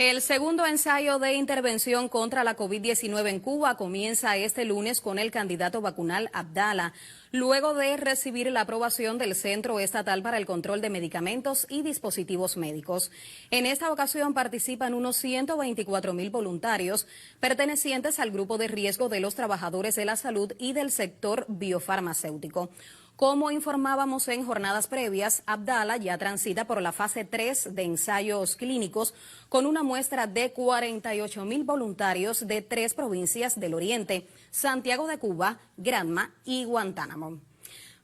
El segundo ensayo de intervención contra la COVID-19 en Cuba comienza este lunes con el candidato vacunal Abdala, luego de recibir la aprobación del Centro Estatal para el Control de Medicamentos y Dispositivos Médicos. En esta ocasión participan unos 124.000 voluntarios pertenecientes al grupo de riesgo de los trabajadores de la salud y del sector biofarmacéutico. Como informábamos en jornadas previas, Abdala ya transita por la fase 3 de ensayos clínicos con una muestra de 48.000 voluntarios de 3 provincias del Oriente, Santiago de Cuba, Granma y Guantánamo.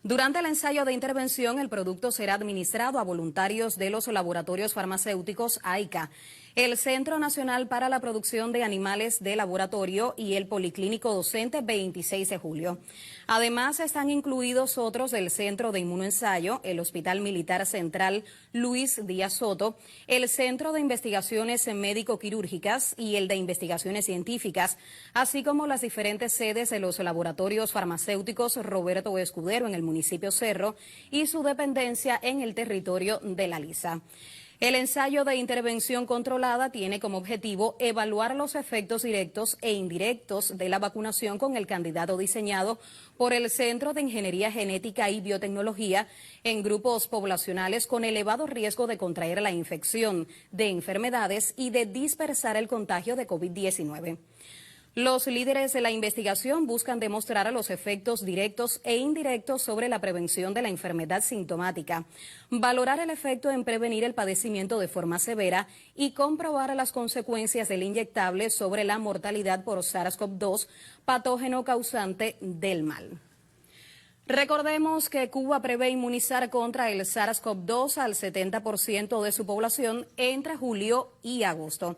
Durante el ensayo de intervención, el producto será administrado a voluntarios de los laboratorios farmacéuticos AICA, el Centro Nacional para la Producción de Animales de Laboratorio y el Policlínico Docente 26 de Julio. Además, están incluidos otros del Centro de Inmunoensayo, el Hospital Militar Central Luis Díaz Soto, el Centro de Investigaciones Médico-Quirúrgicas y el de Investigaciones Científicas, así como las diferentes sedes de los laboratorios farmacéuticos Roberto Escudero en el municipio Cerro y su dependencia en el territorio de La Lisa. El ensayo de intervención controlada tiene como objetivo evaluar los efectos directos e indirectos de la vacunación con el candidato diseñado por el Centro de Ingeniería Genética y Biotecnología en grupos poblacionales con elevado riesgo de contraer la infección de enfermedades y de dispersar el contagio de COVID-19. Los líderes de la investigación buscan demostrar los efectos directos e indirectos sobre la prevención de la enfermedad sintomática, valorar el efecto en prevenir el padecimiento de forma severa y comprobar las consecuencias del inyectable sobre la mortalidad por SARS-CoV-2, patógeno causante del mal. Recordemos que Cuba prevé inmunizar contra el SARS-CoV-2 al 70% de su población entre julio y agosto,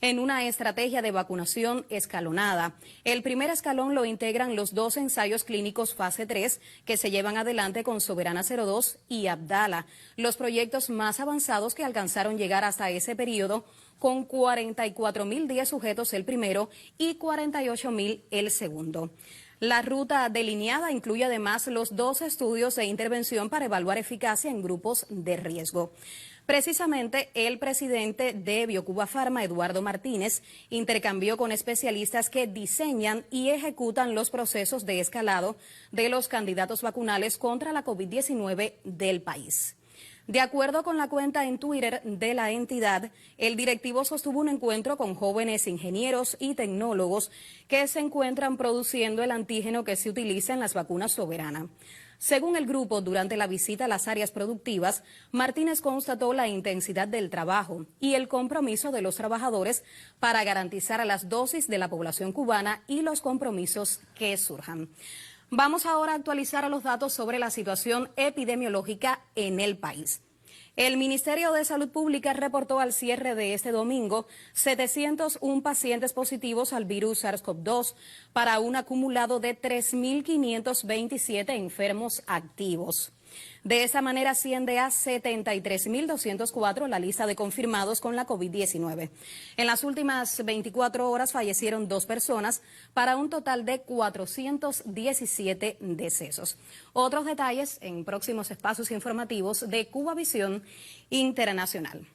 en una estrategia de vacunación escalonada. El primer escalón lo integran los 2 ensayos clínicos fase 3 que se llevan adelante con Soberana 02 y Abdala, los proyectos más avanzados que alcanzaron llegar hasta ese periodo, con 44.010 sujetos el primero y 48.000 el segundo. La ruta delineada incluye además los 2 estudios de intervención para evaluar eficacia en grupos de riesgo. Precisamente, el presidente de Biocuba Pharma, Eduardo Martínez, intercambió con especialistas que diseñan y ejecutan los procesos de escalado de los candidatos vacunales contra la COVID-19 del país. De acuerdo con la cuenta en Twitter de la entidad, el directivo sostuvo un encuentro con jóvenes ingenieros y tecnólogos que se encuentran produciendo el antígeno que se utiliza en las vacunas Soberana. Según el grupo, durante la visita a las áreas productivas, Martínez constató la intensidad del trabajo y el compromiso de los trabajadores para garantizar las dosis de la población cubana y los compromisos que surjan. Vamos ahora a actualizar los datos sobre la situación epidemiológica en el país. El Ministerio de Salud Pública reportó al cierre de este domingo 701 pacientes positivos al virus SARS-CoV-2 para un acumulado de 3.527 enfermos activos. De esa manera asciende a 73.204 la lista de confirmados con la COVID-19. En las últimas 24 horas fallecieron 2 personas para un total de 417 decesos. Otros detalles en próximos espacios informativos de Cuba Visión Internacional.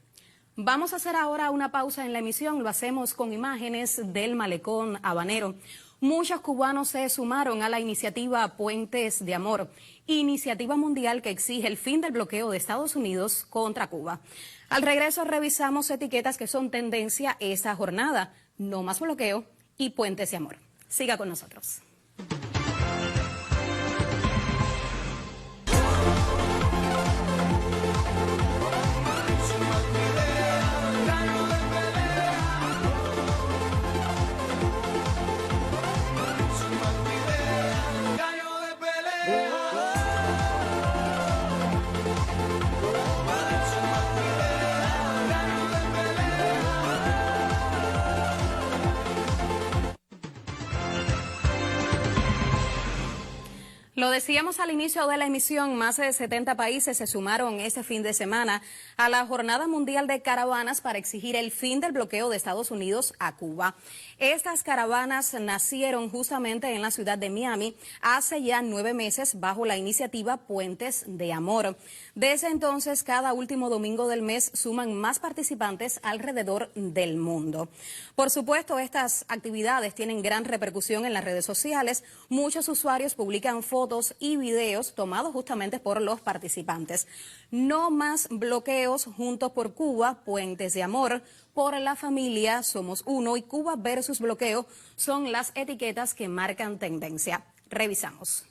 Vamos a hacer ahora una pausa en la emisión, lo hacemos con imágenes del malecón habanero. Muchos cubanos se sumaron a la iniciativa Puentes de Amor, iniciativa mundial que exige el fin del bloqueo de Estados Unidos contra Cuba. Al regreso revisamos etiquetas que son tendencia esta jornada: no más bloqueo y Puentes de Amor. Siga con nosotros. Lo decíamos al inicio de la emisión, más de 70 países se sumaron este fin de semana a la Jornada Mundial de Caravanas para exigir el fin del bloqueo de Estados Unidos a Cuba. Estas caravanas nacieron justamente en la ciudad de Miami hace ya 9 meses bajo la iniciativa Puentes de Amor. Desde entonces, cada último domingo del mes suman más participantes alrededor del mundo. Por supuesto, estas actividades tienen gran repercusión en las redes sociales. Muchos usuarios publican fotos y videos tomados justamente por los participantes. No más bloqueos, Juntos por Cuba, Puentes de Amor, por la familia, Somos Uno y Cuba versus bloqueo son las etiquetas que marcan tendencia. Revisamos.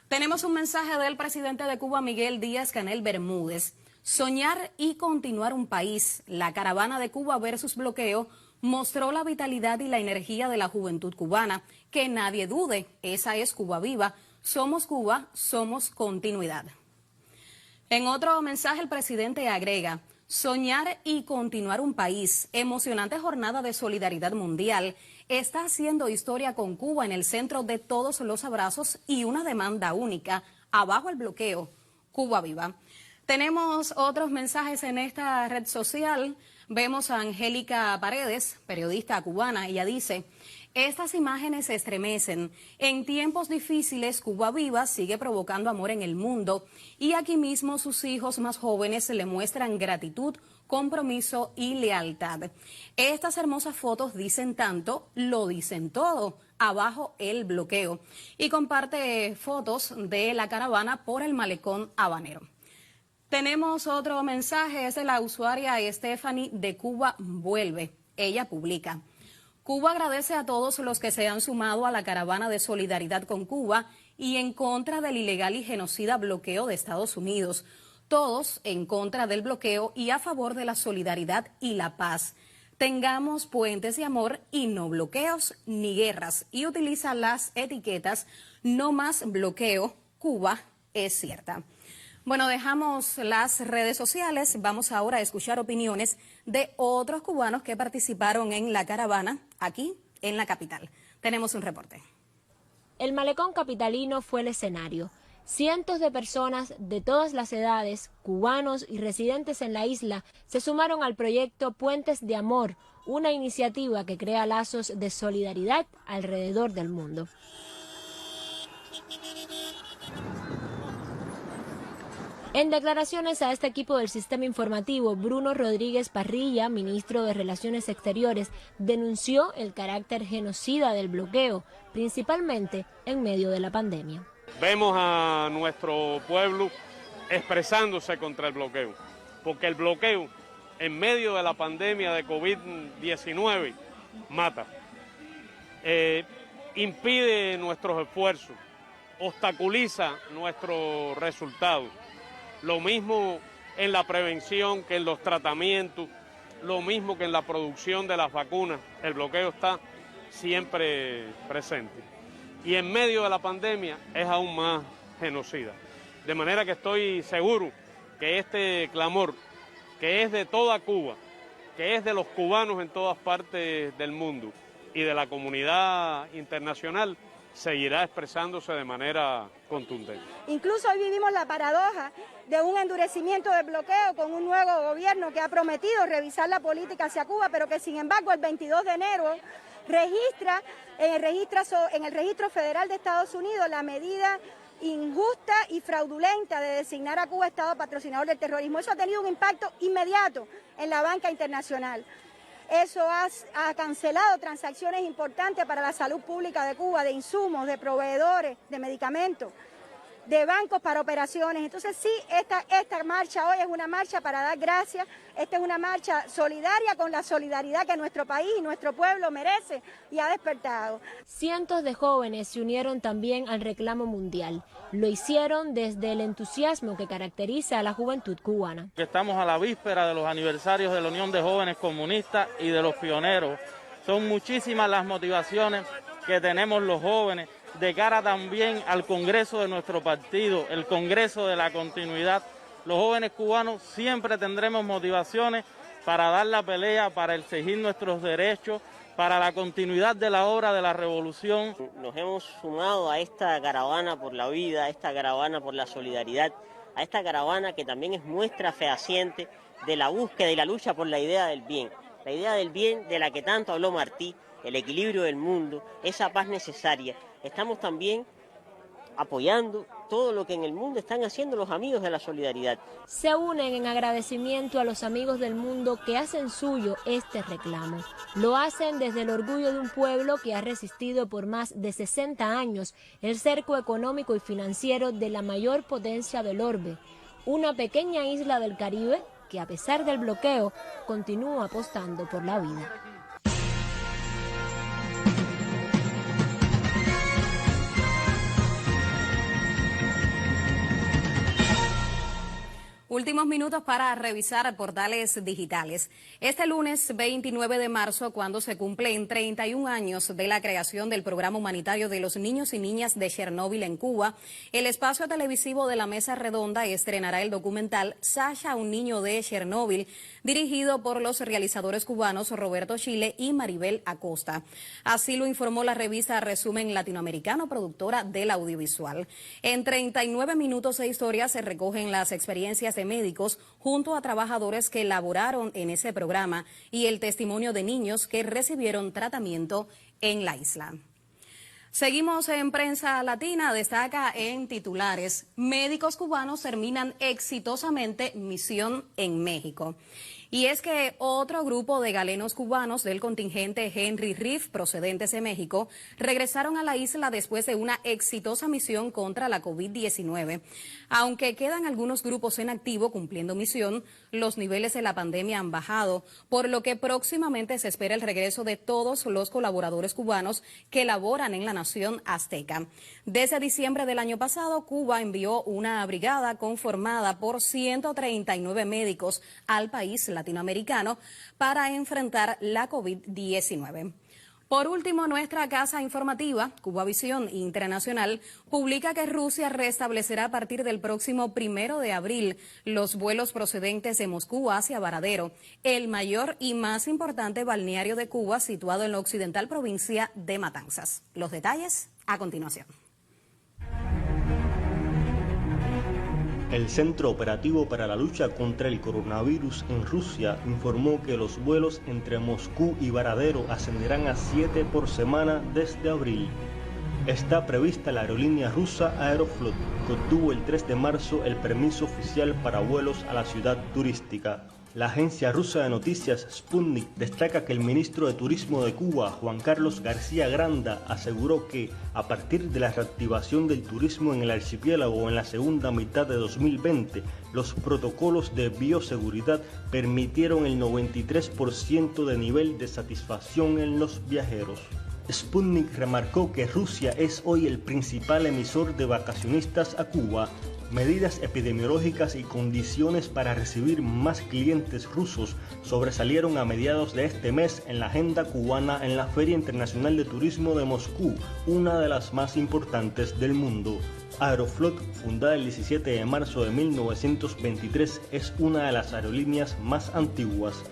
Tenemos un mensaje del presidente de Cuba, Miguel Díaz-Canel Bermúdez. Soñar y continuar un país. La caravana de Cuba versus bloqueo mostró la vitalidad y la energía de la juventud cubana. Que nadie dude, esa es Cuba viva. Somos Cuba, somos continuidad. En otro mensaje el presidente agrega: soñar y continuar un país. Emocionante jornada de solidaridad mundial. Está haciendo historia con Cuba en el centro de todos los abrazos y una demanda única. Abajo el bloqueo. Cuba viva. Tenemos otros mensajes en esta red social. Vemos a Angélica Paredes, periodista cubana. Ella dice: estas imágenes se estremecen. En tiempos difíciles, Cuba viva sigue provocando amor en el mundo. Y aquí mismo sus hijos más jóvenes le muestran gratitud, compromiso y lealtad. Estas hermosas fotos dicen tanto, lo dicen todo. Abajo el bloqueo. Y comparte fotos de la caravana por el malecón habanero. Tenemos otro mensaje, es de la usuaria Stephanie de Cuba Vuelve. Ella publica: Cuba agradece a todos los que se han sumado a la caravana de solidaridad con Cuba y en contra del ilegal y genocida bloqueo de Estados Unidos. Todos en contra del bloqueo y a favor de la solidaridad y la paz. Tengamos puentes de amor y no bloqueos ni guerras. Y utiliza las etiquetas no más bloqueo, Cuba es cierta. Bueno, dejamos las redes sociales. Vamos ahora a escuchar opiniones de otros cubanos que participaron en la caravana aquí en la capital. Tenemos un reporte. El malecón capitalino fue el escenario. Cientos de personas de todas las edades, cubanos y residentes en la isla, se sumaron al proyecto Puentes de Amor, una iniciativa que crea lazos de solidaridad alrededor del mundo. En declaraciones a este equipo del sistema informativo, Bruno Rodríguez Parrilla, ministro de Relaciones Exteriores, denunció el carácter genocida del bloqueo, principalmente en medio de la pandemia. Vemos a nuestro pueblo expresándose contra el bloqueo, porque el bloqueo en medio de la pandemia de COVID-19 mata, impide nuestros esfuerzos, obstaculiza nuestros resultados. Lo mismo en la prevención que en los tratamientos, lo mismo que en la producción de las vacunas. El bloqueo está siempre presente. Y en medio de la pandemia es aún más genocida. De manera que estoy seguro que este clamor, que es de toda Cuba, que es de los cubanos en todas partes del mundo y de la comunidad internacional, seguirá expresándose de manera contundente. Incluso hoy vivimos la paradoja de un endurecimiento del bloqueo con un nuevo gobierno que ha prometido revisar la política hacia Cuba, pero que sin embargo el 22 de enero registra en el registro federal de Estados Unidos la medida injusta y fraudulenta de designar a Cuba Estado patrocinador del terrorismo. Eso ha tenido un impacto inmediato en la banca internacional. Eso ha cancelado transacciones importantes para la salud pública de Cuba, de insumos, de proveedores, de medicamentos, de bancos para operaciones. Entonces sí, esta marcha hoy es una marcha para dar gracias. Esta es una marcha solidaria con la solidaridad que nuestro país y nuestro pueblo merece y ha despertado. Cientos de jóvenes se unieron también al reclamo mundial. Lo hicieron desde el entusiasmo que caracteriza a la juventud cubana. Estamos a la víspera de los aniversarios de la Unión de Jóvenes Comunistas y de los pioneros. Son muchísimas las motivaciones que tenemos los jóvenes de cara también al Congreso de nuestro partido, el Congreso de la Continuidad. Los jóvenes cubanos siempre tendremos motivaciones para dar la pelea, para exigir nuestros derechos, para la continuidad de la obra de la revolución. Nos hemos sumado a esta caravana por la vida, a esta caravana por la solidaridad, a esta caravana que también es muestra fehaciente de la búsqueda y la lucha por la idea del bien. La idea del bien de la que tanto habló Martí, el equilibrio del mundo, esa paz necesaria. Estamos también apoyando todo lo que en el mundo están haciendo los amigos de la solidaridad. Se unen en agradecimiento a los amigos del mundo que hacen suyo este reclamo. Lo hacen desde el orgullo de un pueblo que ha resistido por más de 60 años el cerco económico y financiero de la mayor potencia del orbe, una pequeña isla del Caribe que a pesar del bloqueo continúa apostando por la vida. Últimos minutos para revisar portales digitales. Este lunes 29 de marzo, cuando se cumplen 31 años de la creación del programa humanitario de los niños y niñas de Chernóbil en Cuba, el espacio televisivo de la Mesa Redonda estrenará el documental Sasha, un niño de Chernóbil, dirigido por los realizadores cubanos Roberto Chile y Maribel Acosta. Así lo informó la revista Resumen Latinoamericano, productora del audiovisual. En 39 minutos de historia se recogen las experiencias de médicos junto a trabajadores que laboraron en ese programa y el testimonio de niños que recibieron tratamiento en la isla. Seguimos en Prensa Latina, destaca en titulares: médicos cubanos terminan exitosamente misión en México. Y es que otro grupo de galenos cubanos del contingente Henry Reef, procedentes de México, regresaron a la isla después de una exitosa misión contra la COVID-19. Aunque quedan algunos grupos en activo cumpliendo misión, los niveles de la pandemia han bajado, por lo que próximamente se espera el regreso de todos los colaboradores cubanos que laboran en la nación azteca. Desde diciembre del año pasado, Cuba envió una brigada conformada por 139 médicos al país latinoamericano para enfrentar la COVID-19. Por último, nuestra casa informativa, Cubavisión Internacional, publica que Rusia restablecerá a partir del próximo 1 de abril los vuelos procedentes de Moscú hacia Varadero, el mayor y más importante balneario de Cuba, situado en la occidental provincia de Matanzas. Los detalles a continuación. El Centro Operativo para la Lucha contra el Coronavirus en Rusia informó que los vuelos entre Moscú y Varadero ascenderán a 7 por semana desde abril. Está prevista la aerolínea rusa Aeroflot, que obtuvo el 3 de marzo el permiso oficial para vuelos a la ciudad turística. La agencia rusa de noticias Sputnik destaca que el ministro de Turismo de Cuba, Juan Carlos García Granda, aseguró que, a partir de la reactivación del turismo en el archipiélago en la segunda mitad de 2020, los protocolos de bioseguridad permitieron el 93% de nivel de satisfacción en los viajeros. Sputnik remarcó que Rusia es hoy el principal emisor de vacacionistas a Cuba. Medidas epidemiológicas y condiciones para recibir más clientes rusos sobresalieron a mediados de este mes en la agenda cubana en la Feria Internacional de Turismo de Moscú, una de las más importantes del mundo. Aeroflot, fundada el 17 de marzo de 1923, es una de las aerolíneas más antiguas.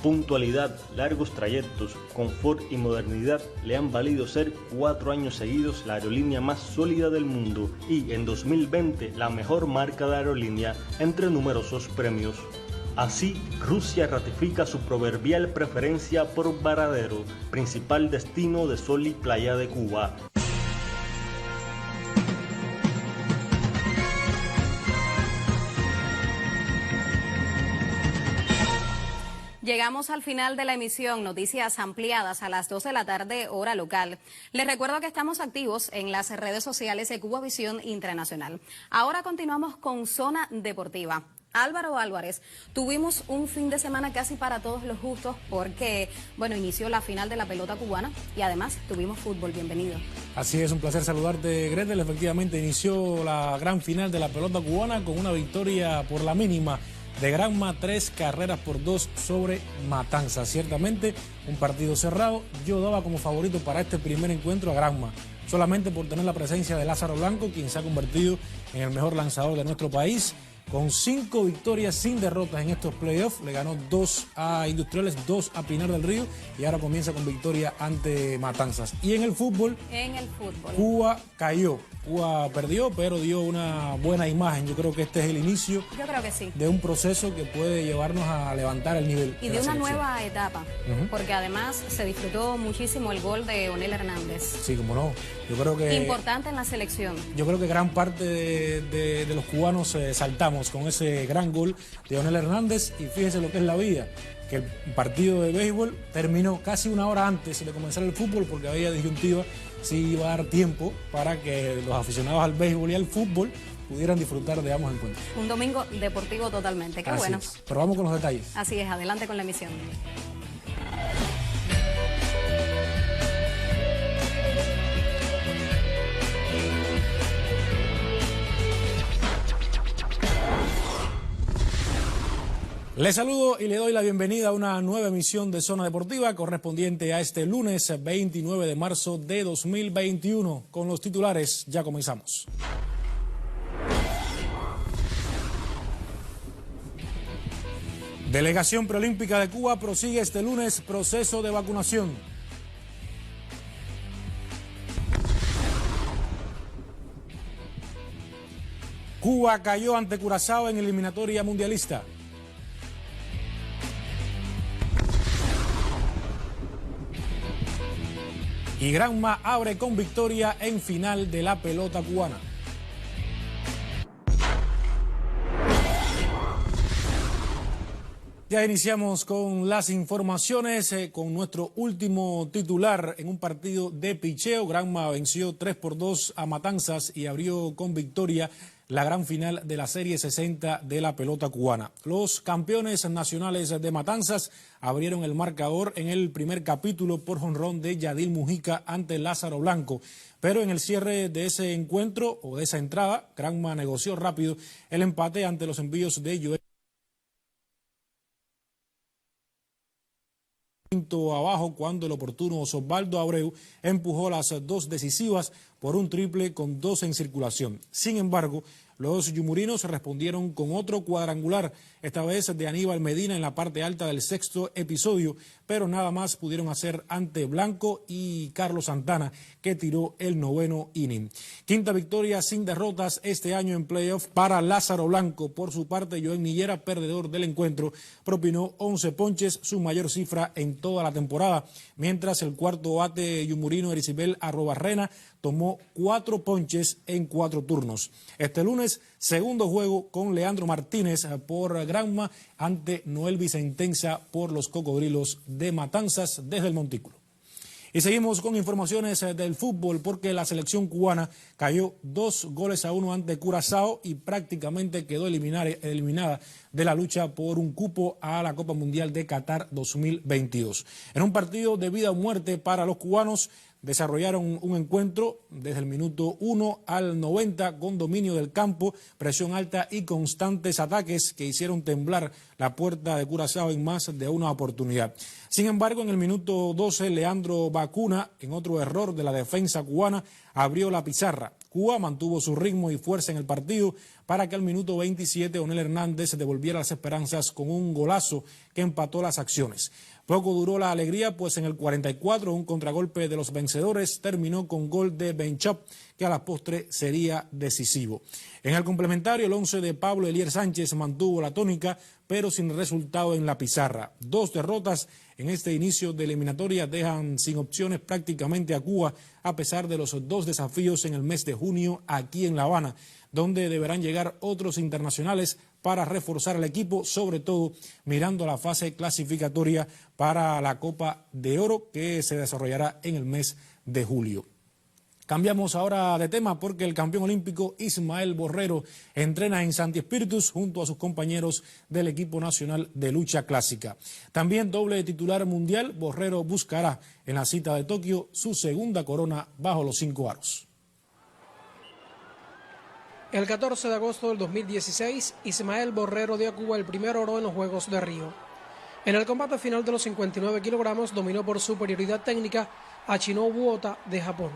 Puntualidad, largos trayectos, confort y modernidad le han valido ser 4 años seguidos la aerolínea más sólida del mundo y en 2020 la mejor marca de aerolínea entre numerosos premios. Así, Rusia ratifica su proverbial preferencia por Varadero, principal destino de sol y playa de Cuba. Llegamos al final de la emisión, noticias ampliadas a las 2 de la tarde, hora local. Les recuerdo que estamos activos en las redes sociales de Cubavisión Internacional. Ahora continuamos con Zona Deportiva. Álvaro Álvarez, tuvimos un fin de semana casi para todos los gustos porque, inició la final de la pelota cubana y además tuvimos fútbol. Bienvenido. Así es, un placer saludarte, Gretel. Efectivamente, inició la gran final de la pelota cubana con una victoria por la mínima de Granma, 3-2 sobre Matanzas. Ciertamente un partido cerrado. Yo daba como favorito para este primer encuentro a Granma, solamente por tener la presencia de Lázaro Blanco, quien se ha convertido en el mejor lanzador de nuestro país. con 5 victorias sin derrotas en estos playoffs. Le ganó 2 a Industriales, 2 a Pinar del Río y ahora comienza con victoria ante Matanzas. Y en el fútbol, Cuba cayó. Cuba perdió, pero dio una buena imagen. Yo creo que este es el inicio de un proceso que puede llevarnos a levantar el nivel. Y de una nueva etapa, porque además se disfrutó muchísimo el gol de Onel Hernández. Sí, como no. Yo creo que importante en la selección. Yo creo que gran parte de los cubanos saltamos con ese gran gol de Onel Hernández, y fíjense lo que es la vida, que el partido de béisbol terminó casi una hora antes de comenzar el fútbol porque había disyuntiva si iba a dar tiempo para que los aficionados al béisbol y al fútbol pudieran disfrutar de ambos encuentros. Un domingo deportivo totalmente, qué bueno. Pero vamos con los detalles. Así es, adelante con la emisión. Les saludo y le doy la bienvenida a una nueva emisión de Zona Deportiva correspondiente a este lunes 29 de marzo de 2021. Con los titulares ya comenzamos. Delegación Preolímpica de Cuba prosigue este lunes proceso de vacunación. Cuba cayó ante Curazao en eliminatoria mundialista. Y Granma abre con victoria en final de la pelota cubana. Ya iniciamos con las informaciones, con nuestro último titular en un partido de picheo. Granma venció 3-2 a Matanzas y abrió con victoria la gran final de la Serie 60 de la pelota cubana. Los campeones nacionales de Matanzas abrieron el marcador en el primer capítulo por jonrón de Yadil Mujica ante Lázaro Blanco. Pero en el cierre de ese encuentro o de esa entrada, Granma negoció rápido el empate ante los envíos de Joel abajo cuando el oportuno Osvaldo Abreu empujó las dos decisivas por un triple con 2 en circulación. Sin embargo, los yumurinos respondieron con otro cuadrangular, esta vez de Aníbal Medina en la parte alta del sexto episodio, pero nada más pudieron hacer ante Blanco y Carlos Santana, que tiró el noveno inning. Quinta victoria sin derrotas este año en playoff para Lázaro Blanco. Por su parte, Joel Nillera, perdedor del encuentro, propinó 11 ponches, su mayor cifra en toda la temporada, mientras el cuarto bate yumurino Ericibel Arrobarrena tomó 4 ponches en 4 turnos. Este lunes, segundo juego con Leandro Martínez por Granma ante Noel Vicentenza por los Cocodrilos de Matanzas desde el Montículo. Y seguimos con informaciones del fútbol porque la selección cubana cayó 2-1 ante Curazao y prácticamente quedó eliminada de la lucha por un cupo a la Copa Mundial de Qatar 2022. En un partido de vida o muerte para los cubanos, desarrollaron un encuentro desde el minuto 1 al 90 con dominio del campo, presión alta y constantes ataques que hicieron temblar la puerta de Curazao en más de una oportunidad. Sin embargo, en el minuto 12, Leandro Bacuna, en otro error de la defensa cubana, abrió la pizarra. Cuba mantuvo su ritmo y fuerza en el partido para que al minuto 27 Onel Hernández devolviera las esperanzas con un golazo que empató las acciones. Poco duró la alegría, pues en el 44 un contragolpe de los vencedores terminó con gol de Benchop, que a la postre sería decisivo. En el complementario, el 11 de Pablo Elier Sánchez mantuvo la tónica, pero sin resultado en la pizarra. 2 derrotas en este inicio de eliminatoria dejan sin opciones prácticamente a Cuba, a pesar de los 2 desafíos en el mes de junio aquí en La Habana, donde deberán llegar otros internacionales para reforzar el equipo, sobre todo mirando a la fase clasificatoria para la Copa de Oro que se desarrollará en el mes de julio. Cambiamos ahora de tema porque el campeón olímpico Ismael Borrero entrena en Santi Espíritus junto a sus compañeros del equipo nacional de lucha clásica. También doble titular mundial, Borrero buscará en la cita de Tokio su segunda corona bajo los 5 aros. El 14 de agosto del 2016, Ismael Borrero dio a Cuba el primer oro en los Juegos de Río. En el combate final de los 59 kilogramos dominó por superioridad técnica a Shinobu Ota de Japón.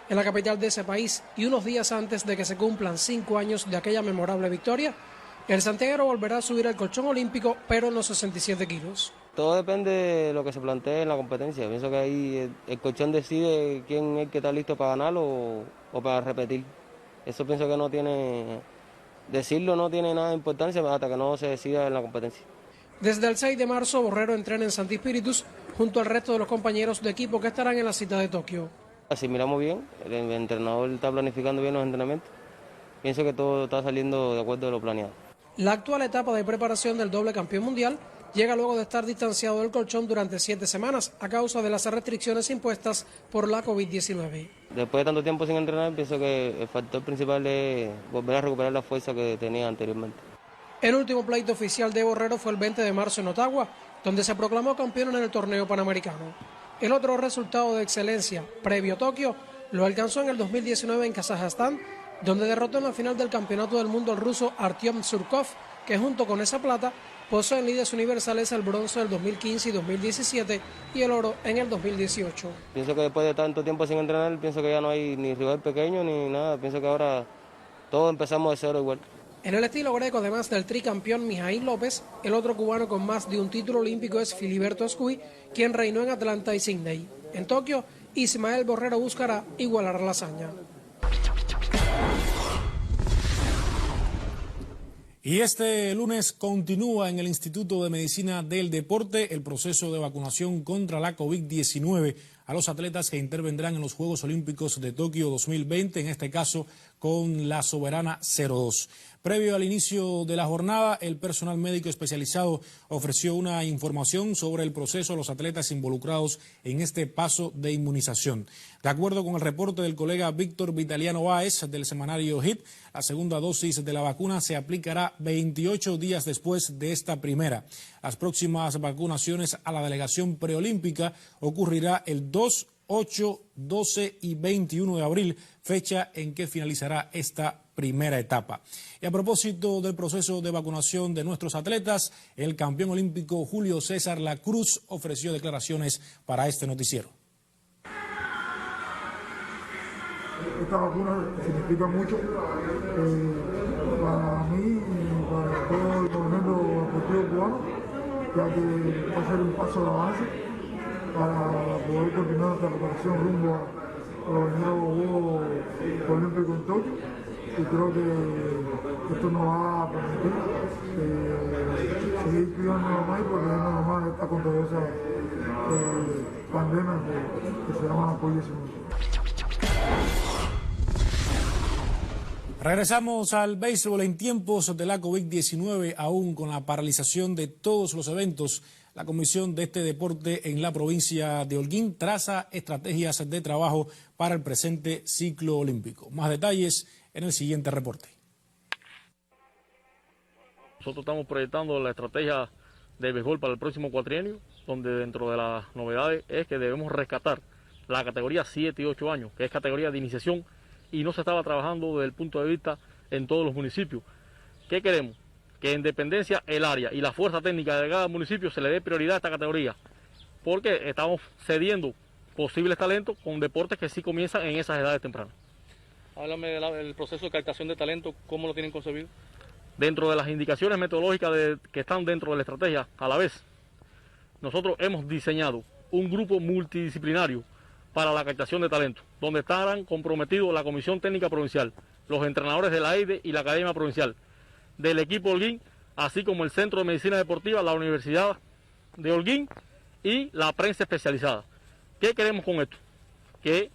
En la capital de ese país y unos días antes de que se cumplan 5 años de aquella memorable victoria, El santiaguero volverá a subir al colchón olímpico, pero en los 67 kilos. Todo depende de lo que se plantee en la competencia. Pienso que ahí el colchón decide quién es el que está listo para ganarlo o para repetir. Eso pienso que no tiene, decirlo no tiene nada de importancia hasta que no se decida en la competencia. Desde el 6 de marzo, Borrero entrena en Santi Spíritus junto al resto de los compañeros de equipo que estarán en la cita de Tokio. Si miramos bien, el entrenador está planificando bien los entrenamientos. Pienso que todo está saliendo de acuerdo a lo planeado. La actual etapa de preparación del doble campeón mundial llega luego de estar distanciado del colchón durante 7 semanas a causa de las restricciones impuestas por la COVID-19. Después de tanto tiempo sin entrenar, pienso que el factor principal es volver a recuperar la fuerza que tenía anteriormente. El último pleito oficial de Borrero fue el 20 de marzo en Ottawa, donde se proclamó campeón en el torneo panamericano. El otro resultado de excelencia previo a Tokio lo alcanzó en el 2019 en Kazajstán, donde derrotó en la final del Campeonato del Mundo al ruso Artyom Surkov, que junto con esa plata posee en lides universales el bronce del 2015 y 2017 y el oro en el 2018. Pienso que después de tanto tiempo sin entrenar, pienso que ya no hay ni rival pequeño ni nada. Pienso que ahora todos empezamos de cero igual. En el estilo greco, además del tricampeón Mijaíl López, el otro cubano con más de un título olímpico es Filiberto Ascuy, quien reinó en Atlanta y Sydney. En Tokio, Ismael Borrero buscará igualar la hazaña. Y este lunes continúa en el Instituto de Medicina del Deporte el proceso de vacunación contra la COVID-19 a los atletas que intervendrán en los Juegos Olímpicos de Tokio 2020, en este caso con la Soberana 02. Previo al inicio de la jornada, el personal médico especializado ofreció una información sobre el proceso a los atletas involucrados en este paso de inmunización. De acuerdo con el reporte del colega Víctor Vitaliano Báez del semanario HIT, la segunda dosis de la vacuna se aplicará 28 días después de esta primera. Las próximas vacunaciones a la delegación preolímpica ocurrirá el 2, 8, 12 y 21 de abril, fecha en que finalizará esta primera etapa. Y a propósito del proceso de vacunación de nuestros atletas, el campeón olímpico Julio César Lacruz ofreció declaraciones para este noticiero. Esta vacuna significa mucho para mí y para todo el movimiento deportivo cubano, ya que va a ser un paso de avance para poder continuar nuestra preparación rumbo a los Juegos Olímpicos en Tokio. Y creo que esto nos va a permitir seguir cuidándonos más, porque es normal esta contagiosa pandemia que se llama COVID-19. Regresamos al béisbol en tiempos de la COVID-19, aún con la paralización de todos los eventos. La comisión de este deporte en la provincia de Holguín traza estrategias de trabajo para el presente ciclo olímpico. Más detalles en el siguiente reporte. Nosotros estamos proyectando la estrategia de béisbol para el próximo cuatrienio, donde dentro de las novedades es que debemos rescatar la categoría 7 y 8 años, que es categoría de iniciación, y no se estaba trabajando desde el punto de vista en todos los municipios. ¿Qué queremos? Que en dependencia el área y la fuerza técnica de cada municipio se le dé prioridad a esta categoría, porque estamos cediendo posibles talentos con deportes que sí comienzan en esas edades tempranas. Háblame del proceso de captación de talento, ¿cómo lo tienen concebido? Dentro de las indicaciones metodológicas que están dentro de la estrategia, a la vez, nosotros hemos diseñado un grupo multidisciplinario para la captación de talento, donde estarán comprometidos la Comisión Técnica Provincial, los entrenadores de la AIDE y la Academia Provincial, del equipo Holguín, así como el Centro de Medicina Deportiva, la Universidad de Holguín y la prensa especializada. ¿Qué queremos con esto? Que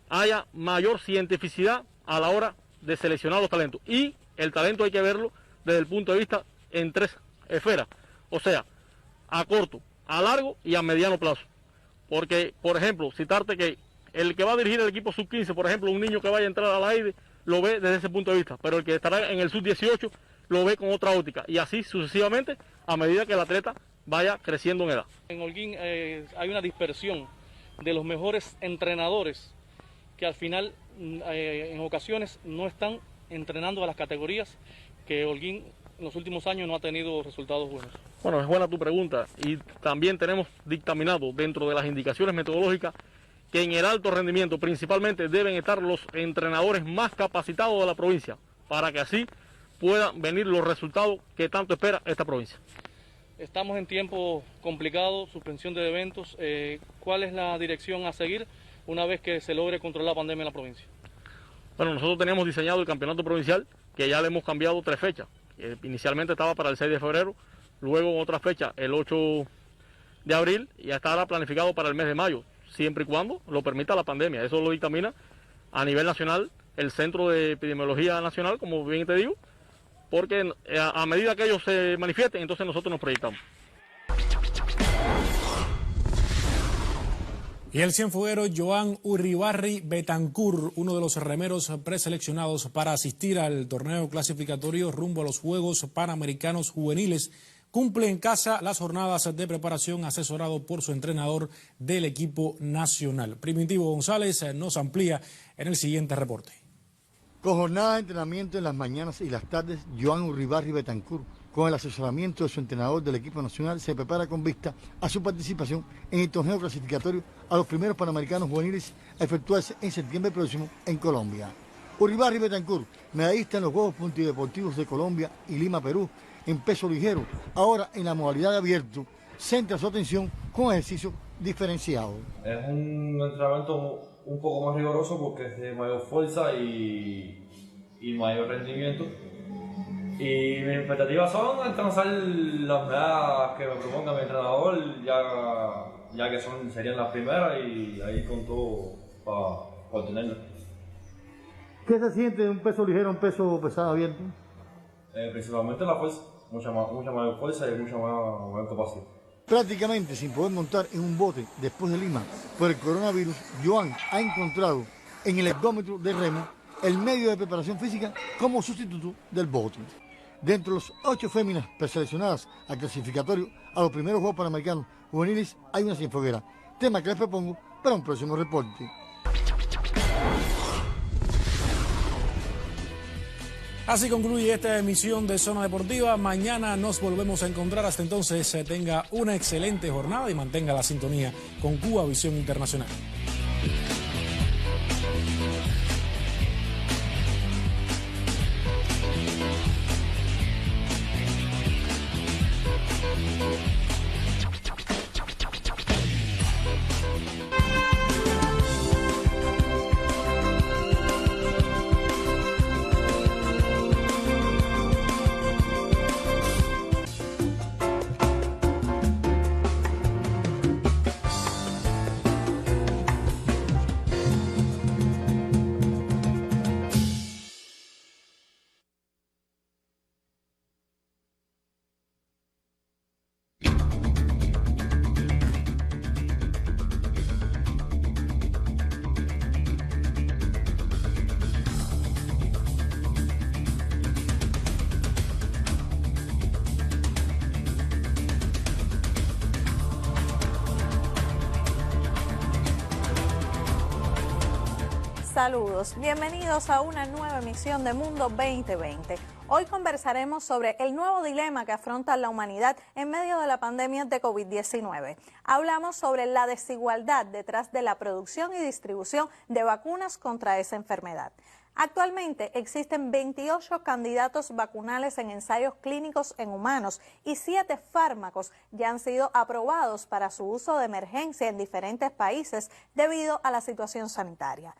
haya mayor cientificidad a la hora de seleccionar los talentos. Y el talento hay que verlo desde el punto de vista en 3 esferas. O sea, a corto, a largo y a mediano plazo. Porque, por ejemplo, citarte que el que va a dirigir el equipo sub-15, por ejemplo, un niño que vaya a entrar a la AIDE, lo ve desde ese punto de vista. Pero el que estará en el sub-18 lo ve con otra óptica. Y así sucesivamente a medida que el atleta vaya creciendo en edad. En Holguín hay una dispersión de los mejores entrenadores que al final en ocasiones no están entrenando a las categorías que Holguín en los últimos años no ha tenido resultados buenos. Bueno, es buena tu pregunta, y también tenemos dictaminado dentro de las indicaciones metodológicas que en el alto rendimiento, principalmente, deben estar los entrenadores más capacitados de la provincia, para que así puedan venir los resultados que tanto espera esta provincia. Estamos en tiempos complicados, suspensión de eventos. ¿Cuál es la dirección a seguir una vez que se logre controlar la pandemia en la provincia? Bueno, nosotros teníamos diseñado el campeonato provincial, que ya le hemos cambiado 3 fechas. Inicialmente estaba para el 6 de febrero, luego otra fecha, el 8 de abril, y ya estará planificado para el mes de mayo, siempre y cuando lo permita la pandemia. Eso lo dictamina a nivel nacional el Centro de Epidemiología Nacional, como bien te digo, porque a medida que ellos se manifiesten, entonces nosotros nos proyectamos. Y el cienfueguero Joan Uribarri Betancur, uno de los remeros preseleccionados para asistir al torneo clasificatorio rumbo a los Juegos Panamericanos Juveniles, cumple en casa las jornadas de preparación asesorado por su entrenador del equipo nacional. Primitivo González nos amplía en el siguiente reporte. Con jornada de entrenamiento en las mañanas y las tardes, Joan Uribarri Betancur, con el asesoramiento de su entrenador del equipo nacional, se prepara con vista a su participación en el torneo clasificatorio a los primeros Panamericanos Juveniles a efectuarse en septiembre próximo en Colombia. Uribarri Betancur, medallista en los Juegos Multideportivos de Colombia y Lima, Perú, en peso ligero, ahora en la modalidad de abierto, centra su atención con ejercicios diferenciados. Es un entrenamiento un poco más riguroso porque es de mayor fuerza y mayor rendimiento. Y mis expectativas son alcanzar las medallas que me proponga mi entrenador, ya que serían las primeras, y ahí con todo para obtenerlas. ¿Qué se siente de un peso ligero a un peso pesado abierto? Principalmente la fuerza, mucha mayor fuerza y mucha mayor capacidad. Prácticamente sin poder montar en un bote después de Lima por el coronavirus, Joan ha encontrado en el ergómetro de remo el medio de preparación física como sustituto del bote. Dentro de los 8 féminas preseleccionadas al clasificatorio a los primeros Juegos Panamericanos Juveniles hay una cienfueguera, tema que les propongo para un próximo reporte. Así concluye esta emisión de Zona Deportiva. Mañana nos volvemos a encontrar. Hasta entonces, tenga una excelente jornada y mantenga la sintonía con Cuba Visión Internacional. Saludos, bienvenidos a una nueva emisión de Mundo 2020. Hoy conversaremos sobre el nuevo dilema que afronta la humanidad en medio de la pandemia de COVID-19. Hablamos sobre la desigualdad detrás de la producción y distribución de vacunas contra esa enfermedad. Actualmente existen 28 candidatos vacunales en ensayos clínicos en humanos y 7 fármacos ya han sido aprobados para su uso de emergencia en diferentes países debido a la situación sanitaria.